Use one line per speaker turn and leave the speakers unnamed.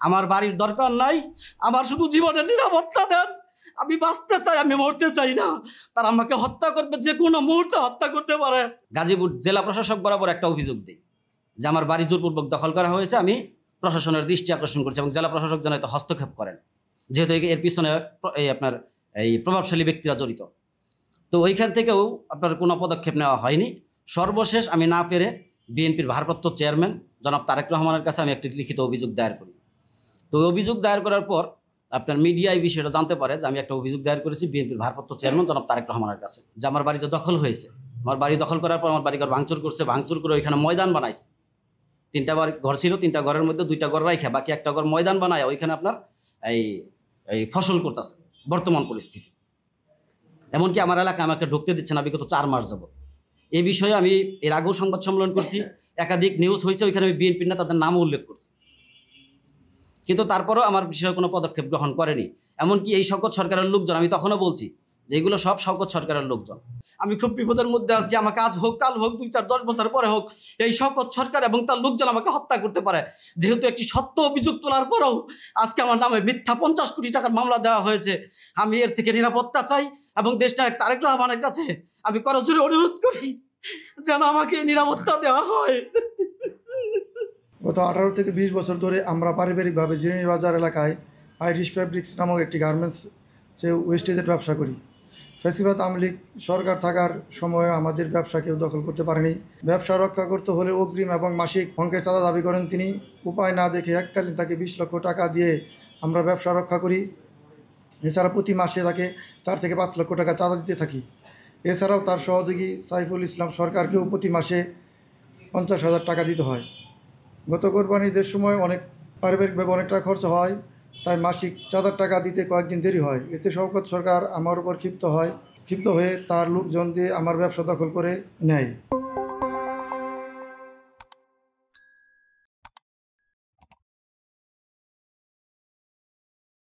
আমার বাড়ির দরকার নাই, আমার শুধু জীবনের নিরাপত্তা দেন। আমি বাঁচতে চাই, আমি মরতে চাই না। তারা আমাকে হত্যা করবে, যে কোনো মুহূর্তে হত্যা করতে পারে। গাজীপুর জেলা প্রশাসক বরাবর একটা অভিযোগ দিই যে আমার বাড়ি জোরপূর্বক দখল করা হয়েছে। আমি প্রশাসনের দৃষ্টি আকর্ষণ করছি এবং জেলা প্রশাসক যেন এতে হস্তক্ষেপ করেন, যেহেতু এর পিছনে এই প্রভাবশালী ব্যক্তিরা জড়িত। তো ওইখান থেকেও আপনার কোনো পদক্ষেপ নেওয়া হয়নি। সর্বশেষ আমি না পেরে বিএনপির ভারপ্রাপ্ত চেয়ারম্যান জনাব তারেক রহমানের কাছে আমি একটি লিখিত অভিযোগ দায়ের করি। তো অভিযোগ দায়ের করার পর আপনার মিডিয়া এই বিষয়টা জানতে পারে যে আমি একটা অভিযোগ দায়ের করেছি বিএনপির ভারপ্রাপ্ত চেয়ারম্যান জনাব তারেক রহমানের কাছে, যে আমার বাড়ি যে দখল হয়েছে। আমার বাড়ি দখল করার পর আমার বাড়িঘর ভাঙচুর করছে, ভাঙচুর করে ওইখানে ময়দান বানাইছে। 3টা ঘর ছিল, 3টা ঘরের মধ্যে 2টা ঘর রাইখা বাকি একটা ঘর ময়দান বানায় ওইখানে আপনার এই ফসল করতেছে বর্তমান পরিস্থিতি। এমনকি আমার এলাকায় আমাকে ঢুকতে দিচ্ছে না বিগত 4 মাস যাব। এই বিষয়ে আমি এর আগেও সংবাদ সম্মেলন করছি, একাধিক নিউজ হয়েছে, ওইখানে আমি বিএনপির নেতাদের নামও উল্লেখ করছি, কিন্তু তারপরেও আমার বিষয়ে কোনো পদক্ষেপ গ্রহণ করেনি। এমনকি এই শওকত সরকারের লোকজন, আমি তখনও বলছি যে এগুলো সব শওকত সরকারের লোকজন। আমি খুব বিপদের মধ্যে আছি, আমাকে আজ হোক কাল হোক 2, 4, 10 বছর পরে হোক এই শওকত সরকার এবং তার লোকজন আমাকে হত্যা করতে পারে। যেহেতু একটি সত্য অভিযোগ তোলার পরেও আজকে আমার নামে মিথ্যা 50 কোটি টাকার মামলা দেওয়া হয়েছে। আমি এর থেকে নিরাপত্তা চাই এবং দেশনায়ক তারেক রহমানের কাছে আমি করজোড়ে অনুরোধ করি যেন আমাকে নিরাপত্তা দেওয়া হয়।
গত 18 থেকে 20 বছর ধরে আমরা পারিবারিকভাবে জিনিসবাজার এলাকায় আইরিশ ফেব্রিক্স নামক একটি গার্মেন্টস ওয়েস্টেজের ব্যবসা করি। ফ্যাসিবাদ আওয়ামী লীগ সরকার থাকার সময়ে আমাদের ব্যবসা কেউ দখল করতে পারেনি। ব্যবসা রক্ষা করতে হলে অগ্রিম এবং মাসিক অঙ্কের চাঁদা দাবি করেন তিনি। উপায় না দেখে এককালীন তাকে 20 লক্ষ টাকা দিয়ে আমরা ব্যবসা রক্ষা করি। এছাড়া প্রতি মাসে তাকে 4 থেকে 5 লক্ষ টাকা চাঁদা দিতে থাকি। এছাড়াও তার সহযোগী সাইফুল ইসলাম সরকারকেও প্রতি মাসে 50,000 টাকা দিতে হয়। গত কোরবানির ঈদের সময় পারিবারিকভাবে অনেক টাকা খরচ হয়, তাই মাসিক 4,000 টাকা দিতে কয়েকদিন দেরি হয়। এতে শওকত সরকার আমার উপর ক্ষিপ্ত হয়ে তার লোকজন দিয়ে আমার ব্যবসা দখল করে নেয়।